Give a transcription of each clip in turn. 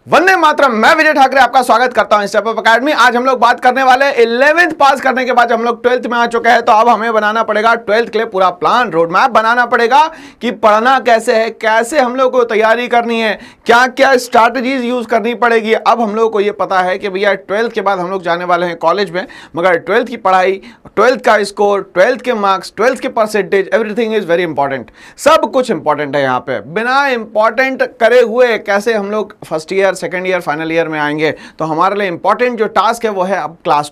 वंदे मातरम। मैं विजय ठाकरे आपका स्वागत करता हूं स्टेप अप अकेडमी। आज हम लोग बात करने वाले हैं 11th पास करने के बाद हम लोग 12th में आ चुके हैं, तो अब हमें बनाना पड़ेगा 12th के लिए पूरा प्लान, रोड मैप बनाना पड़ेगा कि पढ़ना कैसे है, कैसे हम लोग को तैयारी करनी है, क्या क्या स्ट्रैटेजीज यूज करनी पड़ेगी। अब हम लोग को ये पता है कि भैया 12th के बाद हम लोग जाने वाले हैं कॉलेज में, मगर 12th की पढ़ाई, 12th का स्कोर, 12th के मार्क्स, 12th के percentage, everything is very important. सब कुछ इंपॉर्टेंट है यहाँ पे। बिना इंपॉर्टेंट करे हुए कैसे हम लोग first year, second year, final year में आएंगे। तो हमारे लिए इंपॉर्टेंट जो टास्क है वो है अब क्लास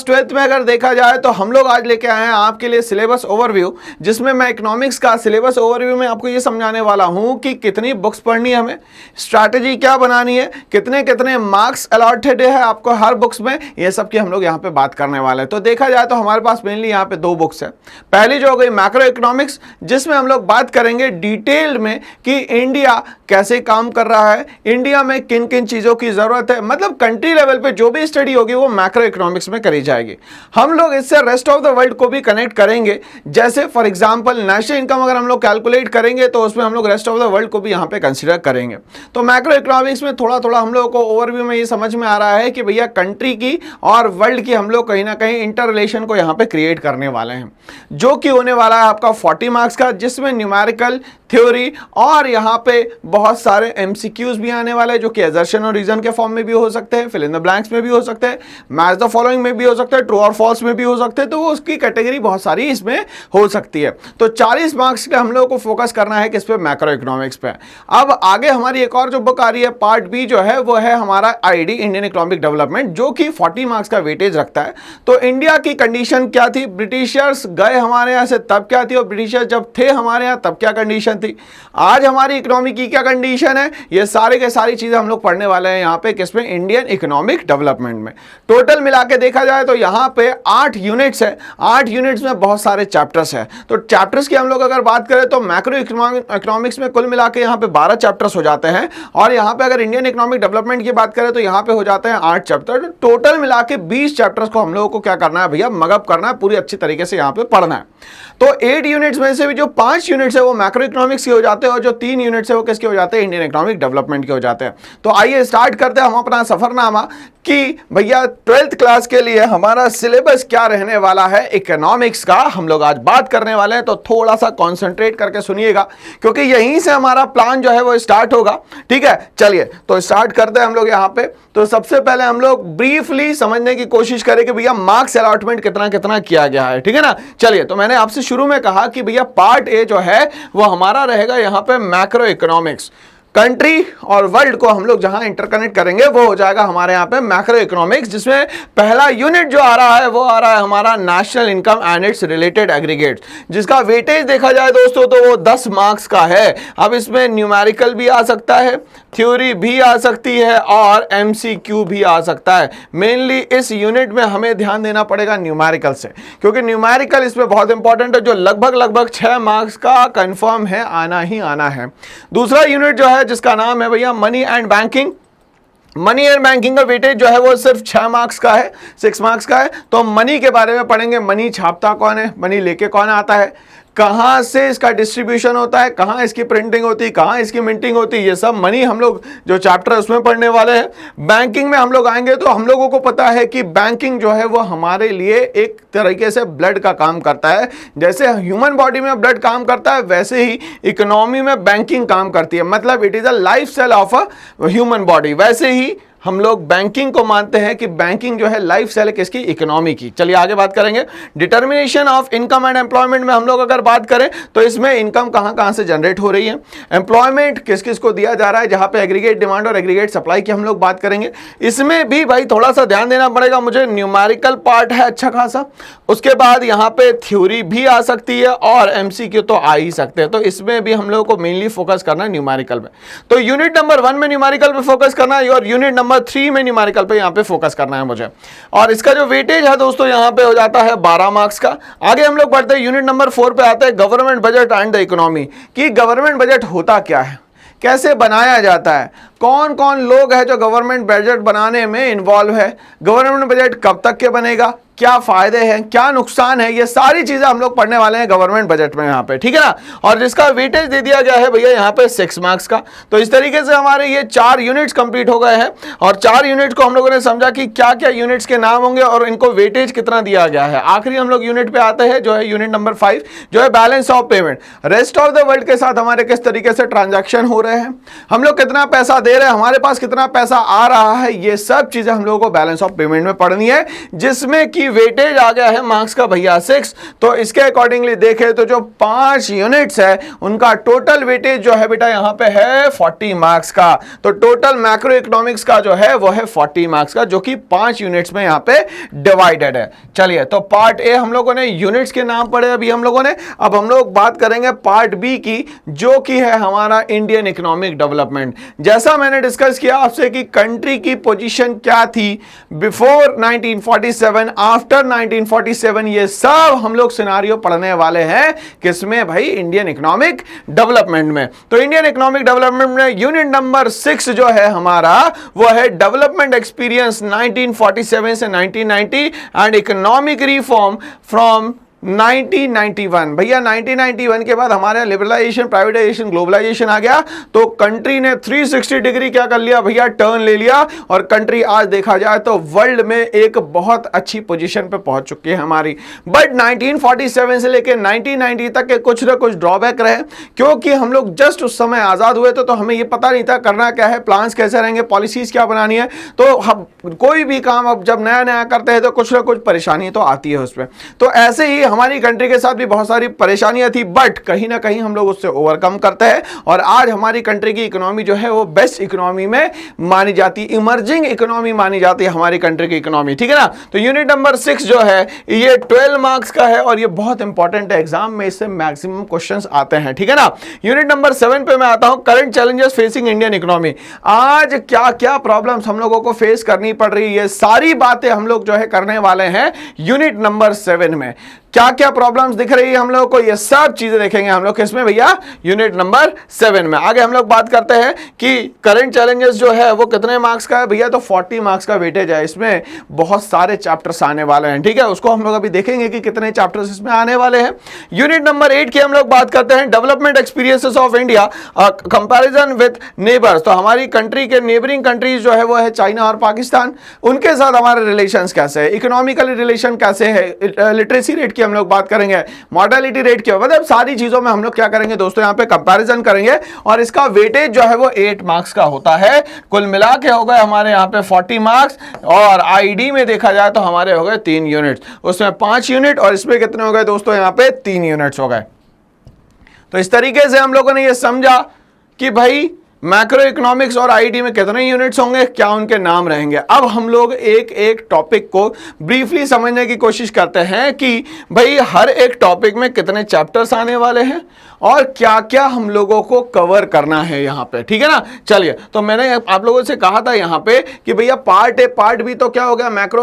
12th में अगर देखा जाए तो हम लोग आज लेके आए हैं आपके लिए सिलेबस ओवरव्यू, जिसमें मैं इकोनॉमिक्स का सिलेबस ओवरव्यू में आपको ये समझाने वाला हूं कि कितनी बुक्स पढ़नी है, हमें स्ट्रैटेजी क्या बनानी है, कितने कितने मार्क्स अलॉटेड है आपको हर बुक्स में, ये सब की हम लोग यहाँ पे बात करने वाले हैं। तो देखा जाए तो हमारे पास मेनली यहाँ पे दो बुक्स है। पहली जो हो गई मैक्रो इकोनॉमिक्स, जिसमें हम लोग बात करेंगे डिटेल में कि इंडिया कैसे काम कर रहा है, इंडिया में किन किन चीजों की जरूरत है, मतलब कंट्री लेवल पे जो भी स्टडी होगी वो मैक्रो इकोनॉमिक्स में करी जाएगी। हम लोग इससे रेस्ट ऑफ द वर्ल्ड को भी कनेक्ट करेंगे। जैसे फॉर एग्जांपल नेशनल इनकम अगर हम लोग कैलकुलेट करेंगे तो उसमें हम लोग रेस्ट ऑफ द वर्ल्ड को भी यहाँ पे कंसीडर करेंगे। तो मैक्रो इकोनॉमिक्स में थोड़ा थोड़ा हम लोग को ओवरव्यू में ये समझ में आ रहा है कि भैया कंट्री की और वर्ल्ड की हम लोग कहीं ना कहीं इंटर रिलेशन को यहाँ पे क्रिएट करने वाले हैं, जो कि होने वाला है आपका 40 मार्क्स का, जिसमें न्यूमेरिकल, थ्योरी और यहाँ पे बहुत सारे एमसीक्यूज भी आने वाले हैं, जो कि असर्शन और रीजन के फॉर्म में भी हो सकते हैं, फिल इन द ब्लैंक्स में भी हो सकते हैं, मैच द फॉलोइंग में भी हो सकते हैं, ट्रू और फॉल्स में भी हो सकते हैं। तो वो उसकी कैटेगरी बहुत सारी इसमें हो सकती है। तो 40 मार्क्स का हम लोग को फोकस करना है किस पे, मैक्रो इकोनॉमिक्स पे। अब आगे हमारी एक और जो बुक आ रही है पार्ट बी जो है वो है हमारा आईडी, इंडियन इकोनॉमिक डेवलपमेंट, जो कि 40 मार्क्स का वेटेज रखता है। तो इंडिया की कंडीशन क्या थी, ब्रिटिशर्स गए हमारे यहाँ से तब क्या थी, और ब्रिटिशर्स जब थे हमारे यहाँ तब क्या कंडीशन थी, आज हमारी इकोनॉमी की क्या कंडीशन है, ये सारे के सारी चीजें हम लोग पढ़ने वाले हैं यहाँ पे किसमें, इंडियन इकोनॉमिक डेवलपमेंट में। टोटल मिला के देखा जाए तो यहाँ पे 8 यूनिट्स है, 8 यूनिट्स में बहुत सारे चैप्टर्स है। तो चैप्टर्स की हम लोग अगर बात करें तो मैक्रो इकोनॉमिक्स में कुल मिला के यहाँ पे 12 चैप्टर्स हो जाते हैं, और यहाँ पे अगर इंडियन इकोनॉमिक डेवलपमेंट की बात करें तो यहाँ पे हो जाते हैं 8 चैप्टर। टोटल मिला के 20 चैप्टर्स को हम लोगों को क्या करना है भैया, मगअप करना है, पूरी अच्छी तरीके से यहाँ पे पढ़ना है। तो 8 यूनिट्स में से भी जो 5 यूनिट्स है वो मैक्रो इकोनॉमिक्स के हो जाते हैं, और जो 3 यूनिट्स है वो किसके हो जाते हैं, इंडियन इकोनॉमिक डेवलपमेंट के हो जाते हैं। तो आइए स्टार्ट करते हैं हम अपना सफरनामा कि भैया 12th क्लास के लिए हमारा सिलेबस क्या रहने वाला है इकोनॉमिक्स का, हम लोग आज बात करने वाले हैं। तो थोड़ा सा कंसंट्रेट करके सुनिएगा, क्योंकि यहीं से हमारा प्लान जो है वो स्टार्ट होगा। ठीक है, चलिए तो स्टार्ट करते हैं हम लोग यहाँ पे। तो सबसे पहले हम लोग ब्रीफली समझने की कोशिश करें कि भैया मार्क्स अलॉटमेंट कितना कितना किया गया है। ठीक है ना, चलिए तो मैंने आपसे शुरू में कहा कि भैया पार्ट ए जो है वो हमारा रहेगा यहाँ पे मैक्रो इकोनॉमिक्स। कंट्री और वर्ल्ड को हम लोग जहां इंटरकनेक्ट करेंगे वो हो जाएगा हमारे यहाँ पे मैक्रो इकोनॉमिक्स, जिसमें पहला यूनिट जो आ रहा है वो आ रहा है हमारा national income and it's related aggregates, जिसका वेटेज देखा जाए दोस्तों तो वो 10 मार्क्स का है। अब इसमें न्यूमेरिकल भी आ सकता है, थ्योरी भी आ सकती है और एमसीक्यू भी आ सकता है। मेनली इस यूनिट में हमें ध्यान देना पड़ेगा न्यूमेरिकल से, क्योंकि न्यूमेरिकल इसमें बहुत इंपॉर्टेंट है, जो लगभग 6 मार्क्स का कंफर्म है, आना ही आना है। दूसरा यूनिट जो है जिसका नाम है भैया money and banking. Money and banking का वेटेज जो है वो सिर्फ 6 मार्क्स का है, 6 मार्क्स का है। तो मनी के बारे में पढ़ेंगे, मनी छापता कौन है, मनी लेके कौन आता है, कहाँ से इसका डिस्ट्रीब्यूशन होता है, कहाँ इसकी प्रिंटिंग होती है, कहाँ इसकी मिंटिंग होती है, ये सब मनी हम लोग जो चैप्टर है उसमें पढ़ने वाले हैं। बैंकिंग में हम लोग आएंगे तो हम लोगों को पता है कि बैंकिंग जो है वो हमारे लिए एक तरीके से ब्लड का काम करता है। जैसे ह्यूमन बॉडी में ब्लड काम करता है, वैसे ही इकोनॉमी में बैंकिंग काम करती है, मतलब it is a life cell of a human body. वैसे ही हम लोग बैंकिंग को मानते हैं कि बैंकिंग जो है लाइफ सेल है किसकी, इकोनॉमी की। चलिए आगे बात करेंगे। Determination of income and employment में हम लोग अगर बात करें तो इसमें इनकम कहां कहां से जनरेट हो रही है, एम्प्लॉयमेंट किस किस को दिया जा रहा है, जहां पे एग्रीगेट डिमांड और एग्रीगेट सप्लाई की हम लोग बात करेंगे। इसमें भी भाई थोड़ा सा ध्यान देना पड़ेगा मुझे, न्यूमेरिकल पार्ट है अच्छा खासा, उसके बाद यहाँ पे थ्योरी भी आ सकती है और एमसीक्यू तो आ ही सकते हैं। तो इसमें भी हम लोग को मेनली फोकस करना है न्यूमेरिकल में। तो यूनिट नंबर 1 में न्यूमेरिकल पे फोकस करना है, और यूनिट नंबर 3 में न्यूमेरिकल पे यहाँ पे फोकस करना है मुझे। और इसका जो वेटेज है दोस्तों यहाँ पे हो जाता है 12 मार्क्स का। आगे हम लोग बढ़ते हैं, यूनिट नंबर 4 पे आते हैं government budget and the economy, कि गवर्नमेंट बजट होता क्या है, कैसे बनाया जाता है, कौन कौन लोग हैं जो गवर्नमेंट बजट बनाने में इन्वॉल्व है, गवर्नमेंट बजट कब तक के बनेगा, क्या फायदे हैं, क्या नुकसान है, ये सारी चीजें हम लोग पढ़ने वाले हैं गवर्नमेंट बजट में यहाँ पे, ठीक है ना। और जिसका वेटेज दे दिया गया है भैया यहाँ पे 6 मार्क्स का। तो इस तरीके से हमारे ये 4 यूनिट्स कंप्लीट हो गए हैं और 4 यूनिट को हम लोगों ने समझा कि क्या क्या यूनिट्स के नाम होंगे और इनको वेटेज कितना दिया गया है। आखिरी हम लोग यूनिट पे आते हैं जो है यूनिट नंबर 5 जो है balance of payment. Rest of the world के साथ हमारे किस तरीके से ट्रांजैक्शन हो रहे हैं, हम लोग कितना पैसा दे रहे हैं, हमारे पास कितना पैसा आ रहा है, ये सब चीजें हम लोगों को बैलेंस ऑफ पेमेंट में पढ़नी है, जिसमें कि वेटेज आ गया है मार्क्स का भैया 6। तो इसके अकॉर्डिंगली देखें तो जो 5 यूनिट्स है उनका टोटल वेटेज जो है बेटा यहां पे है 40 मार्क्स का। तो टोटल मैक्रो इकोनॉमिक्स का जो है वो है 40 मार्क्स का, जो कि 5 यूनिट्स में यहां पे डिवाइडेड है। चलिए, तो पार्ट ए हम लोगों ने यूनिट्स के नाम पढ़े अभी हम लोगों ने। अब हम लोग बात करेंगे पार्ट बी की, जो कि है हमारा इंडियन इकोनॉमिक डेवलपमेंट। जैसा मैंने डिस्कस किया आपसे कि कंट्री की पोजीशन क्या थी बिफोर 1947, आफ्टर 1947, ये सब हम लोग सिनारियो पढ़ने वाले हैं किसमें भाई, इंडियन इकोनॉमिक डेवलपमेंट में। तो इंडियन इकोनॉमिक डेवलपमेंट में यूनिट नंबर 6 जो है हमारा वो है डेवलपमेंट एक्सपीरियंस 1947 से 1990 एंड इकोनॉमिक रिफॉर्म फ्रॉम 1991। भैया 1991 के बाद हमारे लिबरलाइजेशन, प्राइवेटाइजेशन, ग्लोबलाइजेशन आ गया, तो कंट्री ने 360 डिग्री क्या कर लिया भैया, टर्न ले लिया, और कंट्री आज देखा जाए तो वर्ल्ड में एक बहुत अच्छी पोजीशन पे पहुंच चुकी है हमारी। बट 1947 से लेकर 1990 तक के कुछ ना कुछ ड्रॉबैक रहे, क्योंकि हम लोग जस्ट उस समय आजाद हुए थे, तो हमें ये पता नहीं था करना क्या है, प्लान्स कैसे रहेंगे, पॉलिसीज क्या बनानी है। तो हम कोई भी काम अब जब नया नया करते हैं तो कुछ ना कुछ परेशानी तो आती है उसमें। तो ऐसे ही हमारी कंट्री के साथ भी बहुत सारी परेशानियां थी, बट कहीं ना कहीं हम लोग उससे ओवरकम करते हैं और आज हमारी कंट्री की इकोनॉमी जो है वो बेस्ट इकोनॉमी में मानी जाती है, इमर्जिंग इकोनॉमी मानी जाती है हमारी कंट्री की इकोनॉमी, ठीक है ना। तो यूनिट नंबर 6 जो है ये 12 मार्क्स का है और ये बहुत इंपॉर्टेंट है, एग्जाम में इससे मैक्सिमम क्वेश्चंस आते हैं, ठीक है ना। यूनिट नंबर 7 पे मैं आता हूं, current challenges facing Indian economy. आज क्या क्या प्रॉब्लम्स हम लोगों को फेस करनी पड़ रही है, ये सारी बातें हम लोग जो है करने वाले हैं यूनिट नंबर 7 में। क्या क्या प्रॉब्लम्स दिख रही है हम लोगों को, ये सब चीजें देखेंगे हम लोग किसमें भैया, यूनिट नंबर 7 में। आगे हम लोग बात करते हैं कि करंट चैलेंजेस जो है वो कितने मार्क्स का है भैया, तो 40 मार्क्स का वेटेज है, इसमें बहुत सारे चैप्टर्स आने वाले हैं, ठीक है। उसको हम लोग अभी देखेंगे कि कितने चैप्टर्स इसमें आने वाले हैं। यूनिट नंबर 8 की हम लोग बात करते हैं, development experiences of India comparison with neighbours. तो हमारी कंट्री के नेबरिंग कंट्रीज जो है वो है चाइना और पाकिस्तान, उनके साथ हमारे रिलेशंस कैसे है, इकोनॉमिकली रिलेशन कैसे है, लिटरेसी रेट की हम लोग बात करेंगे, मॉर्टेलिटी रेट क्या, मतलब सारी चीजों में हम लोग क्या करेंगे दोस्तों, यहां पे कंपैरिजन करेंगे और इसका वेटेज जो है वो 8 मार्क्स का होता है। कुल मिला के हो गए हमारे यहां पे 40 मार्क्स, और आईडी में देखा जाए तो हमारे हो गए 3 यूनिट, उसमें 5 यूनिट और इसमें कितने हो गए दोस्तों, यहां पे 3 यूनिट्स हो गए। तो इस तरीके से हम लोगों ने ये समझा कि भाई मैक्रो इकोनॉमिक्स और आईडी में कितने यूनिट्स होंगे, क्या उनके नाम रहेंगे। अब हम लोग एक एक टॉपिक को ब्रीफली समझने की कोशिश करते हैं कि भाई हर एक टॉपिक में कितने चैप्टर्स आने वाले हैं और क्या क्या हम लोगों को कवर करना है यहाँ पे, ठीक है ना। चलिए, तो मैंने आप लोगों से कहा था यहाँ पे कि भैया पार्ट ए पार्ट बी तो क्या हो गया, मैक्रो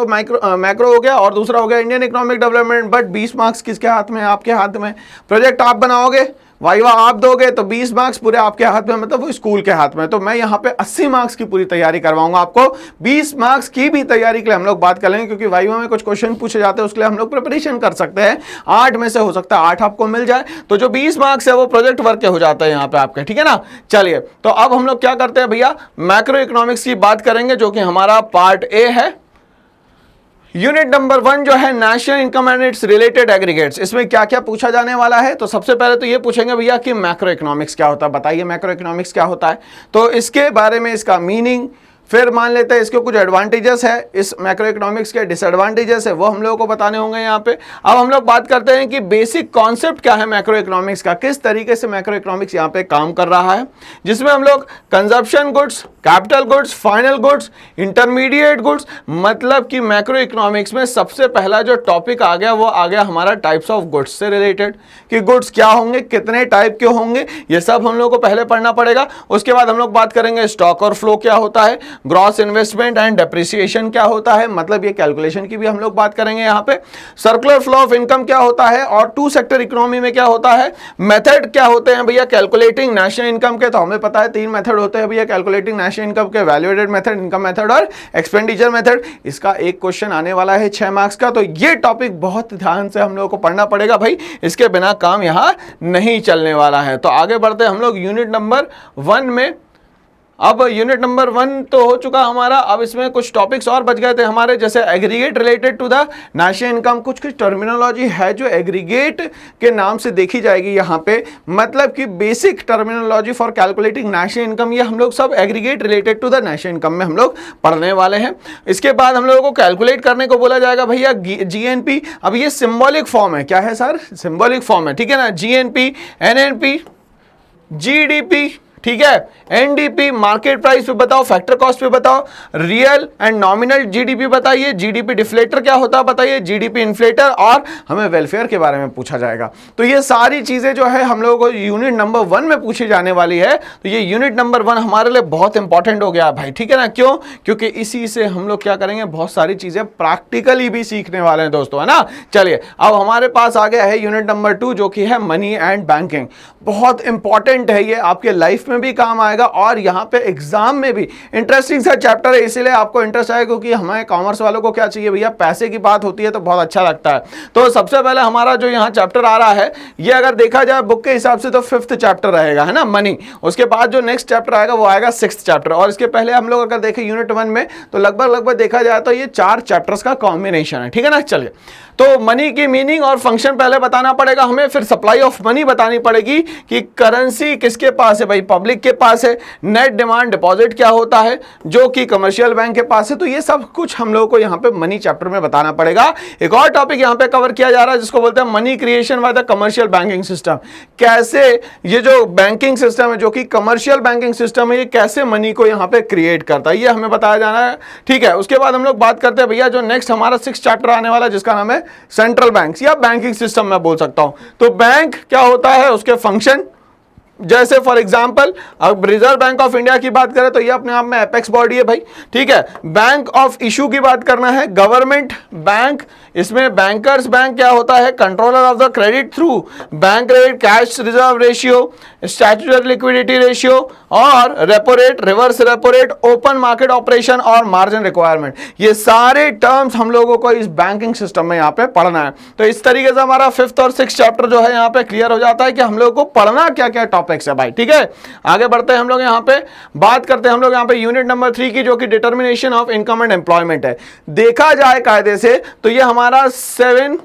हो गया और दूसरा हो गया Indian economic development. But 20 marks किसके हाथ में है, आपके हाथ में। प्रोजेक्ट आप बनाओगे, वाइवा आप दोगे, तो 20 मार्क्स पूरे आपके हाथ में, मतलब वो स्कूल के हाथ में। तो मैं यहाँ पे 80 मार्क्स की पूरी तैयारी करवाऊंगा आपको। 20 मार्क्स की भी तैयारी के लिए हम लोग बात कर लेंगे, क्योंकि वाइवा में कुछ क्वेश्चन पूछे जाते हैं, उसके लिए हम लोग प्रिपरेशन कर सकते हैं। 8 में से हो सकता है 8 आपको मिल जाए, तो जो 20 मार्क्स है वो प्रोजेक्ट वर्क के हो जाता है यहाँ पे आपके, ठीक है ना। चलिए, तो अब हम लोग क्या करते हैं भैया, मैक्रो इकोनॉमिक्स की बात करेंगे, जो कि हमारा पार्ट ए है। यूनिट नंबर 1 जो है national income and it's related aggregates. इसमें क्या क्या पूछा जाने वाला है, तो सबसे पहले तो ये पूछेंगे भैया कि मैक्रो इकोनॉमिक्स क्या होता है, बताइए मैक्रो इकोनॉमिक्स क्या होता है। तो इसके बारे में, इसका मीनिंग, फिर मान लेते हैं इसके कुछ एडवांटेजेस है, इस मैक्रो इकोनॉमिक्स के डिसएडवांटेजेस है, वो हम लोगों को बताने होंगे यहाँ पे। अब हम लोग बात करते हैं कि बेसिक कॉन्सेप्ट क्या है मैक्रो इकोनॉमिक्स का, किस तरीके से मैक्रो इकोनॉमिक्स यहाँ पे काम कर रहा है, जिसमें हम लोग consumption goods, capital goods, final goods, intermediate goods, मतलब कि मैक्रो इकोनॉमिक्स में सबसे पहला जो टॉपिक आ गया वो आ गया हमारा टाइप्स ऑफ गुड्स से रिलेटेड, कि गुड्स क्या होंगे, कितने टाइप के होंगे, ये सब हम लोग को पहले पढ़ना पड़ेगा। उसके बाद हम लोग बात करेंगे स्टॉक और फ्लो क्या होता है, ग्रॉस इन्वेस्टमेंट एंड डेप्रिसिएशन क्या होता है, मतलब ये कैलकुलेशन की भी हम लोग बात करेंगे यहाँ पे। सर्कुलर फ्लो ऑफ इनकम क्या होता है, और टू सेक्टर इकोनॉमी में क्या होता है, मेथड क्या होते हैं भैया कैलकुलेटिंग नेशनल इनकम के, तो हमें पता है 3 मेथड होते हैं भैया कैलकुलेटिंग नेशनल इनकम के, वैल्यूएटेड मेथड, इनकम मेथड और एक्सपेंडिचर मेथड। इसका एक क्वेश्चन आने वाला है 6 मार्क्स का, तो ये टॉपिक बहुत ध्यान से हम लोगों को पढ़ना पड़ेगा भाई, इसके बिना काम यहां नहीं चलने वाला है। तो आगे बढ़ते हम लोग यूनिट नंबर 1 में। अब यूनिट नंबर 1 तो हो चुका हमारा, अब इसमें कुछ टॉपिक्स और बच गए थे हमारे, जैसे aggregate related to the national income. कुछ टर्मिनोलॉजी है जो एग्रीगेट के नाम से देखी जाएगी यहाँ पे, मतलब कि basic terminology for calculating national income, ये हम लोग सब aggregate related to the national income में हम लोग पढ़ने वाले हैं। इसके बाद हम लोगों को कैलकुलेट करने को बोला जाएगा भैया जीएनपी। अब ये सिंबॉलिक फॉर्म है, क्या है सर, सिंबॉलिक फॉर्म है, ठीक है ना। जीएनपी, एनएनपी, जीडीपी, ठीक है, एनडीपी मार्केट प्राइस पे बताओ, फैक्टर कॉस्ट पे बताओ, रियल एंड नॉमिनल जीडीपी बताइए, जीडीपी डिफ्लेटर क्या होता है बताइए, जीडीपी इन्फ्लेटर, और हमें वेलफेयर के बारे में पूछा जाएगा। तो ये सारी चीजें जो है हम लोगों को यूनिट नंबर 1 में पूछी जाने वाली है। तो ये यूनिट नंबर 1 हमारे लिए बहुत इंपॉर्टेंट हो गया भाई, ठीक है ना। क्यों, क्योंकि इसी से हम लोग क्या करेंगे, बहुत सारी चीजें प्रैक्टिकली भी सीखने वाले हैं दोस्तों, है ना। चलिए अब हमारे पास आ गया है यूनिट नंबर 2 जो कि है मनी एंड बैंकिंग। बहुत इंपॉर्टेंट है ये, आपके लाइफ में भी काम आएगा और यहाँ पे एग्जाम में भी। इंटरेस्टिंग सा चैप्टर है, इसीलिए आपको इंटरेस्ट आएगा, क्योंकि हमें कॉमर्स वालों को क्या चाहिए भैया, पैसे की बात होती है तो बहुत अच्छा लगता है। तो सबसे पहले हमारा जो यहाँ चैप्टर आ रहा है, ये अगर देखा जाए बुक के हिसाब से तो 5th चैप्टर रहेगा, है ना, मनी। उसके बाद जो नेक्स्ट चैप्टर आएगा वो आएगा 6th चैप्टर, और इसके पहले हम लोग अगर देखें यूनिट 1 में तो लगभग देखा जाए तो ये 4 चैप्टर्स का कॉम्बिनेशन है, ठीक है ना। चलिए, तो मनी की मीनिंग और फंक्शन पहले बताना पड़ेगा हमें, फिर सप्लाई ऑफ मनी बतानी पड़ेगी कि करेंसी किसके पास है भाई, पब्लिक के पास है। नेट डिमांड डिपॉजिट क्या होता है, जो कि कमर्शियल बैंक के पास है। तो ये सब कुछ हम लोगों को यहाँ पे मनी चैप्टर में बताना पड़ेगा। एक और टॉपिक यहाँ पे कवर किया जा रहा है जिसको बोलते हैं money creation by the commercial banking system. कैसे ये जो बैंकिंग सिस्टम है, जो कि कमर्शियल बैंकिंग सिस्टम है, ये कैसे मनी को यहाँ पे क्रिएट करता है, ये हमें बताया जाना है, ठीक है। उसके बाद हम लोग बात करते हैं भैया जो नेक्स्ट हमारा 6th चैप्टर आने वाला है जिसका नाम है सेंट्रल बैंक्स या बैंकिंग सिस्टम मैं बोल सकता हूं। तो बैंक क्या होता है, उसके फंक्शन, जैसे फॉर एग्जांपल अब रिजर्व बैंक ऑफ इंडिया की बात करें तो ये अपने आप में एपेक्स बॉडी है भाई, ठीक है। बैंक ऑफ इशू की बात करना है, गवर्नमेंट बैंक, इसमें बैंकर्स बैंक क्या होता है, controller of the credit through bank rate, cash reserve ratio, statutory liquidity ratio, और repo rate, reverse repo rate, open market operation और मार्जिन रिक्वायरमेंट। ये सारे टर्म्स हम लोगों को इस बैंकिंग सिस्टम में यहाँ पे पढ़ना है। तो इस तरीके से हमारा 5th और 6th चैप्टर जो है यहाँ पे क्लियर हो जाता है कि हम लोगों को पढ़ना क्या क्या टॉपिक्स है भाई, ठीक है। आगे बढ़ते हैं हम लोग यहाँ पे, बात करते हैं हम लोग यहाँ पे यूनिट नंबर 3 की, जो कि determination of income and employment है। देखा जाए कायदे से तो ये हमारा 7,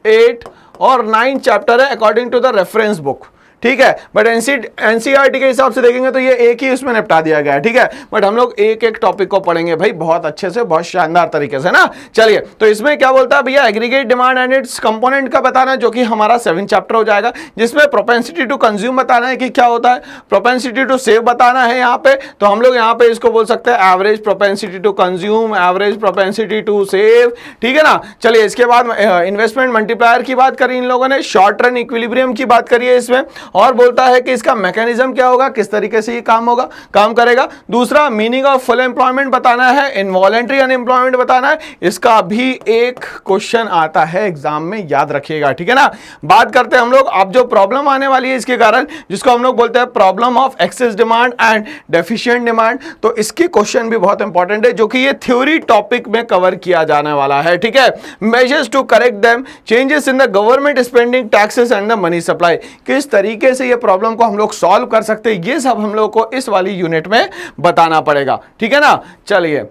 8 और 9 चैप्टर है according to the reference book, ठीक है। बट एनसीईआरटी के हिसाब से देखेंगे तो ये एक ही उसमें निपटा दिया गया है, ठीक है। बट हम लोग एक एक टॉपिक को पढ़ेंगे भाई बहुत अच्छे से, बहुत शानदार तरीके से ना। चलिए, तो इसमें क्या बोलता है भैया, aggregate demand and it's component का बताना है, जो कि हमारा 7th चैप्टर हो जाएगा, जिसमें प्रोपेंसिटी टू कंज्यूम बताना है कि क्या होता है, प्रोपेंसिटी टू सेव बताना है यहाँ पे। तो हम लोग यहाँ पे इसको बोल सकते हैं average propensity to consume, average propensity to save, ठीक है ना। चलिए, इसके बाद इन्वेस्टमेंट मल्टीप्लायर की बात करी इन लोगों ने, शॉर्ट रन इक्विलिब्रियम की बात करिए इसमें, और बोलता है कि इसका मैकेनिज्म क्या होगा, किस तरीके से ये काम करेगा। दूसरा, मीनिंग ऑफ फुल एम्प्लॉयमेंट बताना है, इनवॉलंटरी अनएम्प्लॉयमेंट बताना है। इसका भी एक क्वेश्चन आता है एग्जाम में, याद रखिएगा, ठीक है ना। बात करते हैं हम लोग अब जो प्रॉब्लम आने वाली है इसके कारण, जिसको हम लोग बोलते हैं problem of excess demand and deficient demand. तो इसके क्वेश्चन भी बहुत इंपॉर्टेंट है, जो कि ये थ्योरी टॉपिक में कवर किया जाने वाला है, ठीक है। Measures to correct them, changes in the government spending, taxes and the money supply, किस तरीके से ये प्रॉब्लम को हम लोग सॉल्व कर सकते हैं, ये सब हम लोग को इस वाली यूनिट में बताना पड़ेगा, ठीक है ना। चलिए,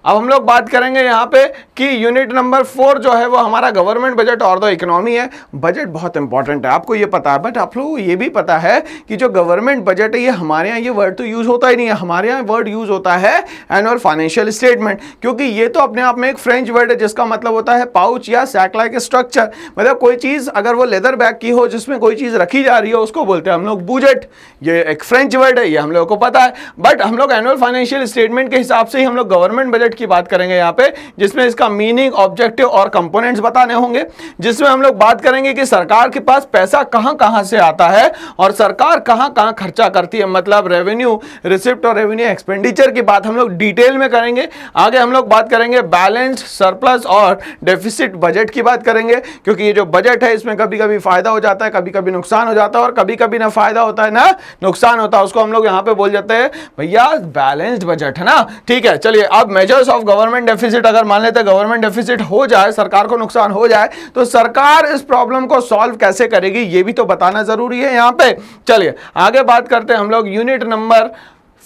अब हम लोग बात करेंगे यहाँ पे कि यूनिट नंबर 4 जो है वो हमारा गवर्नमेंट बजट और द इकोनॉमी है। बजट बहुत इंपॉर्टेंट है, आपको ये पता है, बट आप लोगों को ये भी पता है कि जो गवर्नमेंट बजट है, ये हमारे यहाँ ये वर्ड तो यूज होता ही नहीं है, हमारे यहाँ वर्ड यूज होता है एनुअल फाइनेंशियल स्टेटमेंट, क्योंकि ये तो अपने आप में एक फ्रेंच वर्ड है जिसका मतलब होता है पाउच या सैक लाइक स्ट्रक्चर। मतलब कोई चीज अगर वो लेदर बैग की हो जिसमें कोई चीज रखी जा रही है, उसको बोलते हैं हम लोग बजट। ये एक फ्रेंच वर्ड है, ये हम लोगों को पता है, बट हम लोग एनुअल फाइनेंशियल स्टेटमेंट के हिसाब से ही हम लोग गवर्नमेंट बजट की बात करेंगे यहाँ पे, जिसमें इसका मीनिंग, ऑब्जेक्टिव और कंपोनेंट्स बताने होंगे, जिसमें हम लोग बात करेंगे कि सरकार के पास पैसा कहां कहां से आता है और सरकार कहां कहां खर्चा करती है, मतलब रेवेन्यू रिसिप्ट और रेवेन्यू एक्सपेंडिचर की बात हम लोग डिटेल में करेंगे। आगे हम लोग बात करेंगे बैलेंस, सरप्लस और डेफिसिट बजट की बात करेंगे, क्योंकि ये जो बजट है इसमें कभी कभी फायदा हो जाता है, कभी कभी नुकसान हो जाता है, और कभी कभी ना फायदा होता है ना नुकसान होता है, उसको हम लोग यहां पे बोल जाते हैं भैया बैलेंस्ड बजट, है ना। ठीक है, चलिए अब मेजर्स ऑफ गवर्नमेंट डेफिसिट, अगर मान लेते हैं गवर्नमेंट डेफिसिट हो जाए, सरकार को नुकसान हो जाए, तो सरकार इस प्रॉब्लम को सॉल्व कैसे करेगी ये भी तो बताना जरूरी है यहां पे। चलिए आगे बात करते हैं हम लोग यूनिट नंबर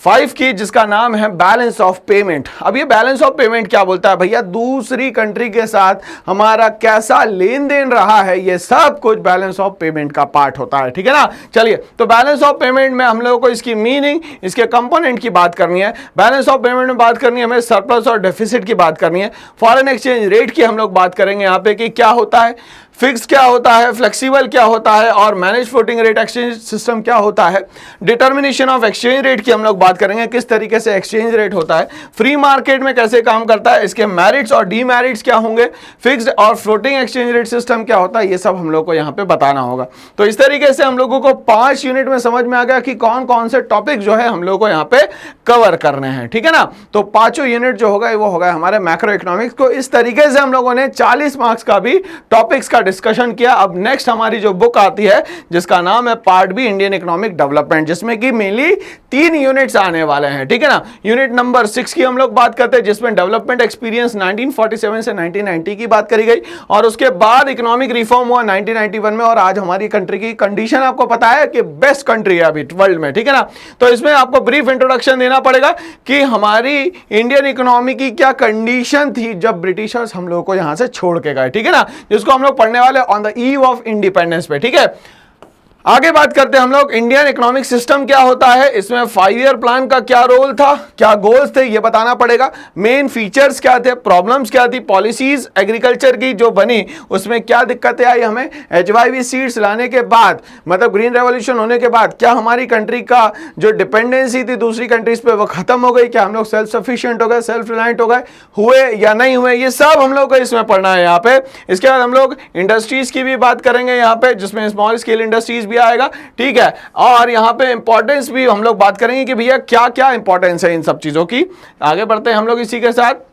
5 की, जिसका नाम है बैलेंस ऑफ पेमेंट। अब ये बैलेंस ऑफ पेमेंट क्या बोलता है भैया, दूसरी कंट्री के साथ हमारा कैसा लेन देन रहा है, ये सब कुछ बैलेंस ऑफ पेमेंट का पार्ट होता है, ठीक है ना। चलिए, तो बैलेंस ऑफ पेमेंट में हम लोगों को इसकी मीनिंग, इसके कंपोनेंट की बात करनी है। बैलेंस ऑफ पेमेंट में बात करनी है हमें, सरप्लस और डेफिसिट की बात करनी है, फॉरेन एक्सचेंज रेट की हम लोग बात करेंगे यहाँ पे कि क्या होता है, फिक्स क्या होता है, फ्लेक्सिबल क्या होता है, और manage floating rate exchange system क्या होता है। डिटर्मिनेशन ऑफ एक्सचेंज रेट की हम लोग बात करेंगे, किस तरीके से एक्सचेंज रेट होता है, फ्री मार्केट में कैसे काम करता है, इसके मेरिट्स और डीमेरिट्स क्या होंगे, फिक्स्ड और फ्लोटिंग एक्सचेंज रेट सिस्टम क्या होता है, ये सब हम लोग को यहाँ पे बताना होगा। तो इस तरीके से हम लोगों को 5 यूनिट में समझ में आ गया कि कौन कौन से टॉपिक जो है हम लोग को यहाँ पे कवर करने हैं, ठीक है ना। तो 5 यूनिट जो होगा वो होगा हमारे मैक्रो इकोनॉमिक्स को। इस तरीके से हम लोगों ने 40 मार्क्स का भी टॉपिक्स का डिस्कशन किया। अब नेक्स्ट हमारी जो बुक आती है जिसका नाम है part B Indian economic development, जिसमें कि मेनली 3 यूनिट्स आने वाले हैं, ठीक है ना। यूनिट नंबर 6 की हम लोग बात करते हैं, जिसमें डेवलपमेंट एक्सपीरियंस 1947 से 1990 की बात करी गई, और उसके बाद इकोनॉमिक रिफॉर्म हुआ 1991 में, और आज हमारी कंट्री की कंडीशन आपको पता है कि बेस्ट कंट्री है अभी वर्ल्ड में, ठीक है ना। तो इसमें आपको ब्रीफ इंट्रोडक्शन देना पड़ेगा कि हमारी इंडियन इकोनॉमी की क्या कंडीशन थी जब ब्रिटिशर्स हम लोग को यहां से छोड़ के गए, ठीक है ना, जिसको हम लोग पढ़ने वाले on the eve of independence पे, ठीक है। आगे बात करते हैं हम लोग इंडियन इकोनॉमिक सिस्टम क्या होता है, इसमें 5 ईयर प्लान का क्या रोल था, क्या गोल्स थे, ये बताना पड़ेगा। मेन फीचर्स क्या थे, प्रॉब्लम्स क्या थी, पॉलिसीज एग्रीकल्चर की जो बनी उसमें क्या दिक्कतें आई हमें, HYV सीड्स लाने के बाद, मतलब ग्रीन रेवोल्यूशन होने के बाद क्या हमारी कंट्री का जो डिपेंडेंसी थी दूसरी कंट्रीज पे वो खत्म हो गई, क्या हम लोग सेल्फ सफिशिएंट हो गए, सेल्फ रिलायंट हो गए, हुए या नहीं हुए, ये सब हम लोग को इसमें पढ़ना है यहाँ पे। इसके बाद हम लोग इंडस्ट्रीज की भी बात करेंगे यहाँ पे, जिसमें स्मॉल स्केल इंडस्ट्रीज भी आएगा, ठीक है। और यहां पे इंपॉर्टेंस भी हम लोग बात करेंगे कि भैया क्या क्या इंपॉर्टेंस है इन सब चीजों की। आगे बढ़ते हैं हम लोग इसी के साथ।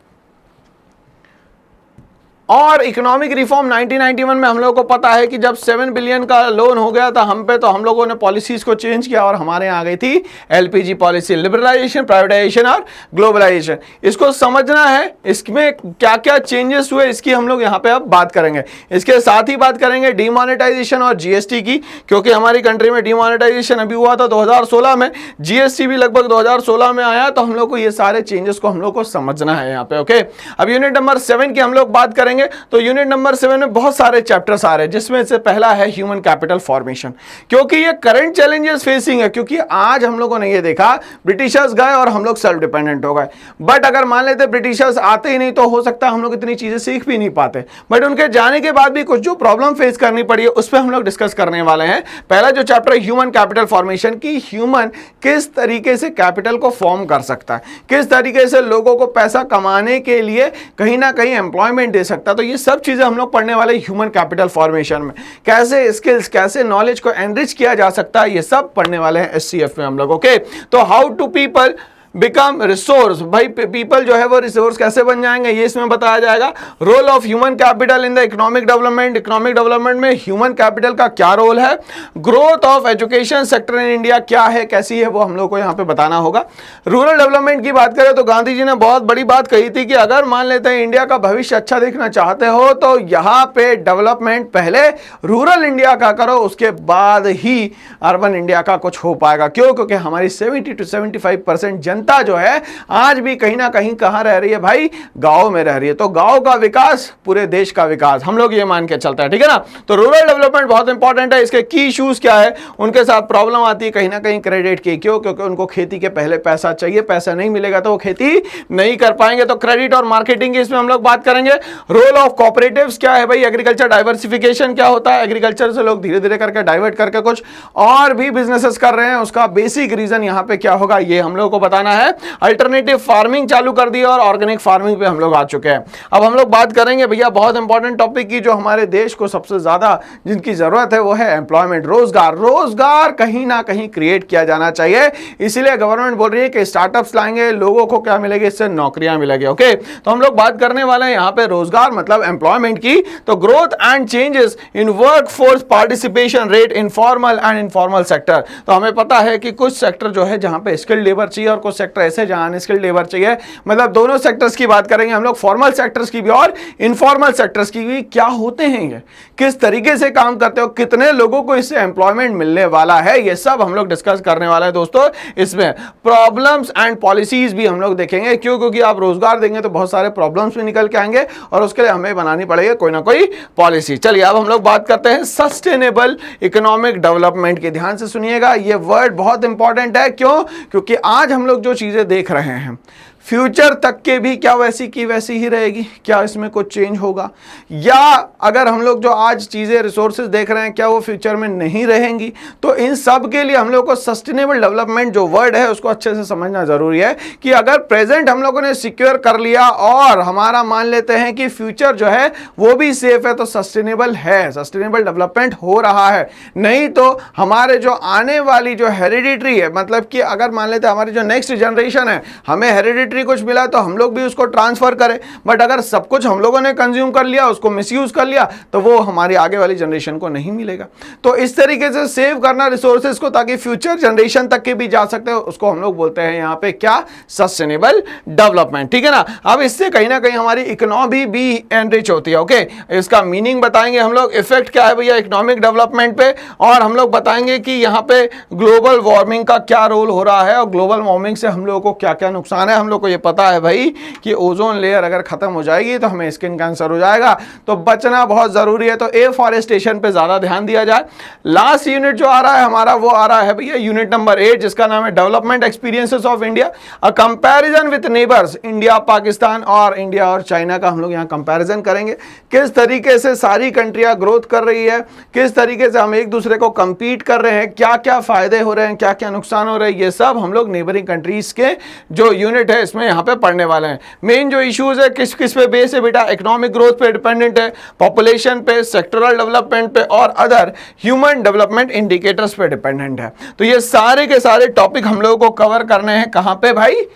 और इकोनॉमिक रिफॉर्म 1991 में हम लोगों को पता है कि जब 7 बिलियन का लोन हो गया था हम पे, तो हम लोगों ने पॉलिसीज को चेंज किया और हमारे यहाँ आ गई थी LPG पॉलिसी, लिबरलाइजेशन, प्राइवेटाइजेशन और ग्लोबलाइजेशन। इसको समझना है, इसमें क्या क्या चेंजेस हुए इसकी हम लोग यहाँ पे अब बात करेंगे। इसके साथ ही बात करेंगे डीमोनेटाइजेशन और GST की, क्योंकि हमारी कंट्री में डीमोनेटाइजेशन अभी हुआ था 2016 में, GST भी लगभग 2016 में आया, तो हम लोग को ये सारे चेंजेस को हम लोग को समझना है यहाँ पे, ओके। अब यूनिट नंबर 7 की हम लोग बात करेंगे। तो यूनिट नंबर 7 में बहुत सारे चैप्टर्स आ रहे हैं, जिसमें से पहला है ह्यूमन कैपिटल फॉर्मेशन, क्योंकि ये करंट चैलेंजेस फेसिंग है। क्योंकि आज हम लोगों ने ये देखा ब्रिटिशर्स गए और हम लोग सेल्फ डिपेंडेंट हो गए, बट अगर मान लेते ब्रिटिशर्स आते ही नहीं तो हो सकता हम लोग इतनी चीजें सीख भी नहीं पाते, बट उनके जाने के बाद भी कुछ जो प्रॉब्लम फेस करनी पड़ी है उस पर हम लोग डिस्कस करने वाले हैं। पहला जो चैप्टर है ह्यूमन कैपिटल फॉर्मेशन की, ह्यूमन किस तरीके से कैपिटल को फॉर्म कर सकता है, किस तरीके से लोगों को पैसा कमाने के लिए कहीं ना कहीं एम्प्लॉयमेंट दे सकता है। तो ये सब चीजें हम लोग पढ़ने वाले ह्यूमन कैपिटल फॉर्मेशन में, कैसे स्किल्स, कैसे नॉलेज को एनरिच किया जा सकता है, ये सब पढ़ने वाले हैं SCF में हम लोग, ओके। तो how to people become resource, भाई पीपल जो है वो रिसोर्स कैसे बन जाएंगे ये इसमें बताया जाएगा। Role of human capital in the economic development, economic development में ह्यूमन कैपिटल का क्या रोल है। Growth of education sector in India क्या है, कैसी है, वो हम लोग को यहाँ पे बताना होगा। रूरल डेवलपमेंट की बात करें तो गांधी जी ने बहुत बड़ी बात कही थी कि अगर मान लेते हैं इंडिया का भविष्य अच्छा देखना चाहते हो तो यहाँ पे डेवलपमेंट पहले रूरल इंडिया का करो, उसके बाद ही अर्बन इंडिया का कुछ हो पाएगा। क्यों? क्योंकि हमारी 70 to 75% जनता जो है आज भी कहीं ना कहीं कहां रह रही है भाई, गांव में रह रही है। तो गांव का विकास पूरे देश का विकास, हम लोग ये मान के चलता है, ठीक है ना। तो रूरल डेवलपमेंट बहुत इंपॉर्टेंट है। इसके की इश्यूज क्या है, उनके साथ प्रॉब्लम आती है कहीं ना कहीं क्रेडिट की। क्यों? क्योंकि उनको खेती के पहले पैसा चाहिए, पैसा नहीं मिलेगा तो वो खेती नहीं कर पाएंगे। तो क्रेडिट और मार्केटिंग की इसमें हम लोग बात करेंगे। रोल ऑफ कोऑपरेटिव्स क्या है भाई, एग्रीकल्चर डाइवर्सिफिकेशन क्या होता है, एग्रीकल्चर से लोग धीरे धीरे करके डाइवर्ट करके कुछ और भी बिजनेसेस कर रहे हैं, उसका बेसिक रीजन यहाँ पे क्या होगा ये हम लोग को बताना करना है, अल्टरनेटिव फार्मिंग चालू कर दी और ऑर्गेनिक फार्मिंग पे हम लोग आ चुके हैं। अब हम लोग बात करेंगे भैया बहुत इंपॉर्टेंट टॉपिक की, जो हमारे देश को सबसे ज्यादा जिनकी जरूरत है वो है एम्प्लॉयमेंट, रोजगार। रोजगार कहीं ना कहीं क्रिएट किया जाना चाहिए, इसीलिए गवर्नमेंट बोल रही है कि स्टार्टअप्स लाएंगे, लोगों को क्या मिलेगी, इससे नौकरियां मिलेगी। ओके, तो हम लोग बात करने वाले हैं यहाँ पे रोजगार मतलब एम्प्लॉयमेंट की। तो growth and changes in work force participation rate in formal and informal sector. तो हमें पता है कि कुछ सेक्टर जो है जहां पे स्किल्ड लेबर चाहिए और कुछ सेक्टर ऐसे जहां अनस्किल्ड लेबर चाहिए, मतलब दोनों सेक्टर्स की बात करेंगे हम लोग, फॉर्मल सेक्टर्स की भी और इनफॉर्मल सेक्टर्स की भी। क्या होते हैं ये, किस तरीके से काम करते हो, कितने लोगों को इससे एम्प्लॉयमेंट मिलने वाला है, ये सब हम लोग डिस्कस करने वाले हैं दोस्तों। इसमें प्रॉब्लम्स एंड पॉलिसीज भी हम लोग देखेंगे, क्यों, क्योंकि आप रोजगार देंगे तो बहुत सारे प्रॉब्लम्स भी निकल के आएंगे और उसके लिए हमें बनानी पड़ेगी कोई ना कोई पॉलिसी। चलिए अब हम लोग बात करते हैं सस्टेनेबल इकोनॉमिक डेवलपमेंट की। ध्यान से सुनिएगा, ये वर्ड बहुत इंपॉर्टेंट है। क्यों, क्योंकि आज हम लोग जो चीजें देख रहे हैं फ्यूचर तक के भी क्या वैसी की वैसी ही रहेगी, क्या इसमें कुछ चेंज होगा, या अगर हम लोग जो आज चीजें रिसोर्सेज देख रहे हैं क्या वो फ्यूचर में नहीं रहेंगी। तो इन सब के लिए हम लोग को सस्टेनेबल डेवलपमेंट जो वर्ड है उसको अच्छे से समझना जरूरी है कि अगर प्रेजेंट हम लोगों ने सिक्योर कर लिया और हमारा मान लेते हैं कि फ्यूचर जो है वो भी सेफ है, तो सस्टेनेबल है, सस्टेनेबल डेवलपमेंट हो रहा है। नहीं तो हमारे जो आने वाली जो हेरिडिटरी है, मतलब कि अगर मान लेते हैं हमारी जो नेक्स्ट जनरेशन है, हमें हेरिडिटरी कुछ मिला तो हम लोग भी उसको ट्रांसफर करें, बट अगर सब कुछ हम लोगों ने कंज्यूम कर लिया, उसको मिसयूज कर लिया, तो वो हमारी आगे वाली जनरेशन को नहीं मिलेगा। तो इस तरीके से सेव करना रिसोर्सेज को ताकि फ्यूचर जनरेशन तक के भी जा सकते हो, उसको हम लोग बोलते हैं यहाँ पे क्या, सस्टेनेबल डेवलपमेंट। ठीक है ना। अब इससे कहीं ना कहीं हमारी इकोनॉमी भी एनरिच होती है। ओके, इसका मीनिंग बताएंगे हम लोग, इफेक्ट क्या है भैया इकोनॉमिक डेवलपमेंट पे, और हम लोग बताएंगे कि यहाँ पे ग्लोबल वार्मिंग का क्या रोल हो रहा है और ग्लोबल वार्मिंग से हम लोगों को क्या क्या नुकसान है। हम लोग को ये पता है भाई कि ओजोन लेयर अगर खत्म हो जाएगी तो हमें स्किन कैंसर हो जाएगा, तो बचना बहुत जरूरी है। तो एफॉरेस्टेशन पे ज्यादा ध्यान दिया जाए। लास्ट यूनिट जो आ रहा है हमारा वो आ रहा है भैया यूनिट नंबर 8, जिसका नाम है development experiences of India, a comparison with neighbours, India, Pakistan और इंडिया और चाइना का हम लोग यहाँ कंपैरिजन करेंगे। किस तरीके से सारी कंट्रियां ग्रोथ कर रही है, किस तरीके से हम एक दूसरे को कंपीट कर रहे हैं, क्या क्या फायदे हो रहे हैं, क्या क्या नुकसान हो रहे हैं, ये सब हम लोग नेबरिंग कंट्रीज के जो यूनिट है इसमें यहाँ पे पढ़ने वाले हैं। मेन जो इश्यूज है किस किस पे बेस है बेटा, इकोनॉमिक ग्रोथ पे डिपेंडेंट है, पॉपुलेशन पे, सेक्टरल डेवलपमेंट पे और अदर ह्यूमन डेवलपमेंट इंडिकेटर्स पे डिपेंडेंट है। तो ये सारे के सारे टॉपिक हम लोगों को कवर करने हैं। कहां पे भाई,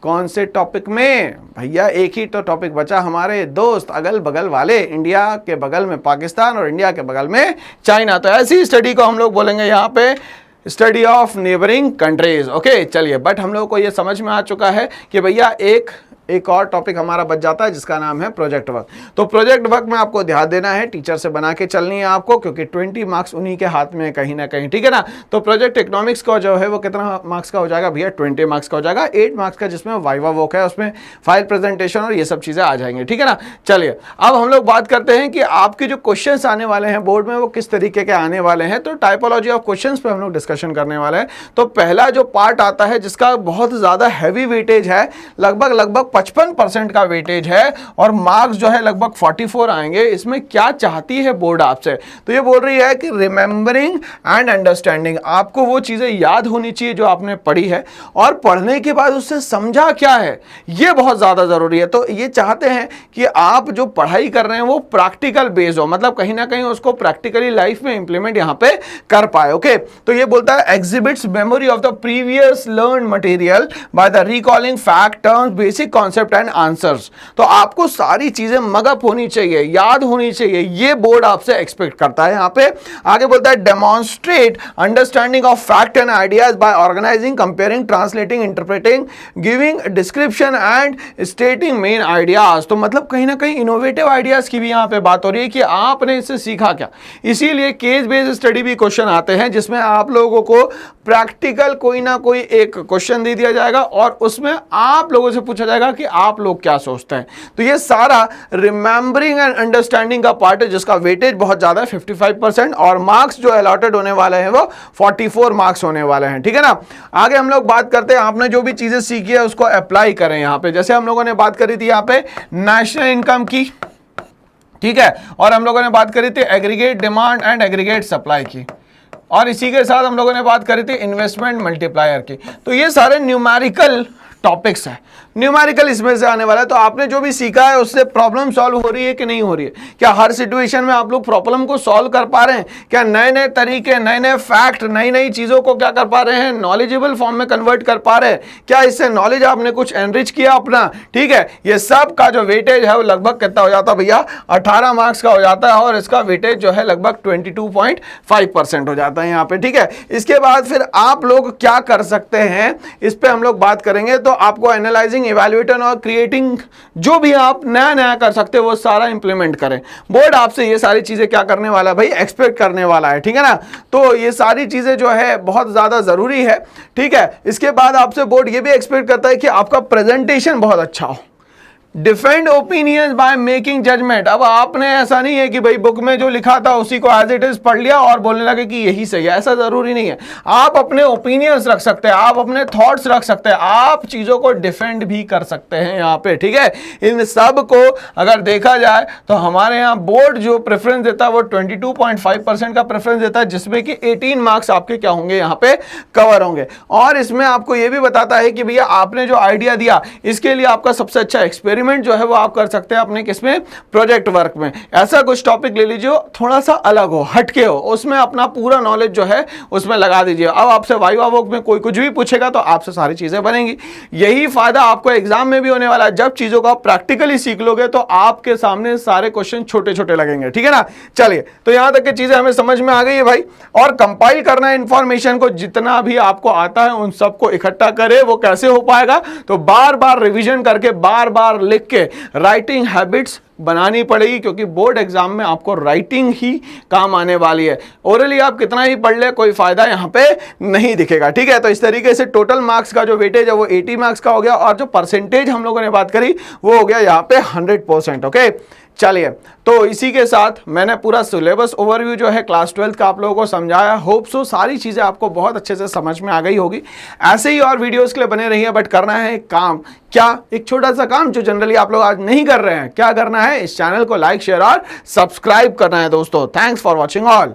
कौन से टॉपिक में भैया, एक ही तो टॉपिक बचा हमारे दोस्त अगल बगल वाले, इंडिया के बगल में पाकिस्तान और इंडिया के बगल में चाइना। तो ऐसी स्टडी को हम लोग बोलेंगे यहाँ पे study of neighbouring countries. Okay चलिए, बट हम लोगों को ये समझ में आ चुका है कि भैया एक और टॉपिक हमारा बच जाता है जिसका नाम है प्रोजेक्ट वर्क। तो प्रोजेक्ट वर्क में आपको ध्यान देना है, टीचर से बना के चलनी है आपको, क्योंकि 20 मार्क्स उन्हीं के हाथ में है कहीं ना कहीं। ठीक है ना। तो प्रोजेक्ट इकोनॉमिक्स का जो है वो कितना मार्क्स का हो जाएगा भैया, 20 मार्क्स का हो जाएगा। 8 मार्क्स का जिसमें वाइवा वर्क है, उसमें फाइल प्रेजेंटेशन और ये सब चीजें आ जाएंगी। ठीक है ना। चलिए अब हम लोग बात करते हैं कि आपके जो क्वेश्चंस आने वाले हैं बोर्ड में वो किस तरीके के आने वाले हैं। तो टाइपोलॉजी ऑफ क्वेश्चंस पे हम लोग डिस्कशन करने वाले हैं। तो पहला जो पार्ट आता है जिसका बहुत ज्यादा हैवी वेटेज है, लगभग 55% का वेटेज है और मार्क्स जो है लगभग 44 आएंगे। इसमें क्या चाहती है बोर्ड आपसे, तो ये बोल रही है कि रिमेंबरिंग एंड अंडरस्टैंडिंग, आपको वो चीजें याद होनी चाहिए जो आपने पढ़ी है और पढ़ने के बाद उससे समझा क्या है, ये बहुत ज्यादा जरूरी है। तो ये चाहते हैं कि आप जो पढ़ाई कर रहे हैं वो प्रैक्टिकल बेस्ड हो, मतलब कहीं ना कहीं उसको प्रैक्टिकली लाइफ में इंप्लीमेंट यहां पे कर पाए। ओके, तो ये बोलता है exhibits memory of the previous learn material by the recalling fact, terms, basic concept and answers. तो आपको सारी चीजें मगअप होनी चाहिए, याद होनी चाहिए, ये बोर्ड आपसे एक्सपेक्ट करता है। यहां पे आगे बोलता है demonstrate understanding of fact and ideas by organising, comparing, translating, interpreting, giving description and stating main ideas. तो मतलब कहीं ना कहीं इनोवेटिव आइडियाज की भी यहां पे बात हो रही है कि आपने इससे सीखा क्या। इसीलिए केस बेस्ड स्टडी भी क्वेश्चन आते हैं जिसमें आप लोगों को प्रैक्टिकल कोई ना कोई एक क्वेश्चन दे दिया जाएगा और उसमें आप लोगों से पूछा जाएगा कि आप लोग क्या सोचते हैं। तो ये सारा रिमेंबरिंग एंड अंडरस्टैंडिंग का पार्ट है जिसका वेटेज बहुत ज्यादा है 55% और मार्क्स जो अलॉटेड होने वाले हैं वो 44 मार्क्स होने वाले हैं। ठीक है ना। आगे हम लोग बात करते हैं, आपने जो भी चीजें सीखी है उसको अप्लाई करें यहां पे। जैसे हम लोगों ने बात करी थी यहां पे नेशनल इनकम की, ठीक है, और हम लोगों ने बात करी थी aggregate demand and aggregate supply की। और इसी के साथ हम लोगों ने बात करी थी इन्वेस्टमेंट मल्टीप्लायर की। तो ये सारे न्यूमेरिकल टॉपिक्स है, न्यूमेरिकल इसमें से आने वाला है। तो आपने जो भी सीखा है उससे प्रॉब्लम सॉल्व हो रही है कि नहीं हो रही है? क्या हर सिचुएशन में आप लोग प्रॉब्लम को सॉल्व कर पा रहे हैं? क्या नए नए तरीके, नए नए फैक्ट, नई नई चीजों को क्या कर पा रहे हैं, नॉलेजेबल फॉर्म में कन्वर्ट कर पा रहे हैं? क्या इससे नॉलेज आपने कुछ एनरिच किया अपना? ठीक है, ये सब का जो वेटेज है वो लगभग कितना हो जाता है भैया? 18 मार्क्स का हो जाता है और इसका वेटेज जो है लगभग 22.5% हो जाता है यहाँ पे। ठीक है, इसके बाद फिर आप लोग क्या कर सकते हैं इस पे हम लोग बात करेंगे। तो आपको एनालाइजिंग, इवैल्यूएटिंग और क्रिएटिंग जो भी आप नया नया कर सकते हो वो सारा इंप्लीमेंट करें। बोर्ड आपसे ये सारी चीजें क्या करने वाला है भाई? एक्सपेक्ट करने वाला है। ठीक है ना, तो ये सारी चीजें जो है बहुत ज्यादा जरूरी है। ठीक है, इसके बाद आपसे बोर्ड ये भी एक्सपेक्ट करता है कि आपका प्रेजेंटेशन बहुत अच्छा हो। Defend opinions by making judgment. अब आपने ऐसा नहीं है कि भाई बुक में जो लिखा था उसी को एज इट इज पढ़ लिया और बोलने लगे कि यही सही है, ऐसा जरूरी नहीं है। आप अपने ओपिनियंस रख सकते हैं, आप अपने थॉट्स रख सकते हैं, आप चीजों को डिफेंड भी कर सकते हैं यहाँ पे। ठीक है, इन सब को अगर देखा जाए तो हमारे यहाँ बोर्ड जो प्रेफरेंस देता है वो 22.5% का प्रेफरेंस देता है, जिसमें कि 18 मार्क्स आपके क्या होंगे यहाँ पे कवर होंगे। और इसमें आपको ये भी बताता है कि भैया आपने जो आइडिया दिया इसके लिए आपका सबसे अच्छा एक्सपेरिमेंट जो है वो आप कर सकते हैं अपने किसमें? प्रोजेक्ट वर्क में। ऐसा कुछ टॉपिक ले लीजिए थोड़ा सा अलग हो, हटके हो, उसमें अपना पूरा नॉलेज जो है उसमें लगा दीजिए। अब आपसे वाइवा वॉक में कोई कुछ भी पूछेगा तो आपसे सारी चीजें बनेंगी। यही फायदा आपको एग्जाम में भी होने वाला है। जब चीजों को आप प्रैक्टिकली सीख लोगे तो आपके सामने सारे क्वेश्चन छोटे छोटे लगेंगे। ठीक है ना, चलिए, तो यहां तक की चीजें हमें समझ में आ गई है भाई। और कंपाइल करना है इंफॉर्मेशन को, जितना भी आपको आता है उन सबको इकट्ठा करे। वो कैसे हो पाएगा? तो बार बार रिवीजन करके, बार बार लिख के राइटिंग हैबिट्स बनानी पड़ेगी, क्योंकि बोर्ड एग्जाम में आपको राइटिंग ही काम आने वाली है। ओरली आप कितना ही पढ़ ले कोई फायदा यहां पे नहीं दिखेगा। ठीक है, तो इस तरीके से टोटल मार्क्स का जो वेटेज है वो 80 मार्क्स का हो गया और जो परसेंटेज हम लोगों ने बात करी वो हो गया यहां पे 100%। ओके, चलिए, तो इसी के साथ मैंने पूरा सिलेबस ओवरव्यू जो है क्लास 12 का आप लोगों को समझाया। होप सो सारी चीजें आपको बहुत अच्छे से समझ में आ गई होगी। ऐसे ही और वीडियोस के लिए बने रहिए, बट करना है एक काम। क्या? एक छोटा सा काम जो जनरली आप लोग आज नहीं कर रहे हैं। क्या करना है? इस चैनल को लाइक, शेयर और सब्सक्राइब करना है दोस्तों। Thanks for watching all.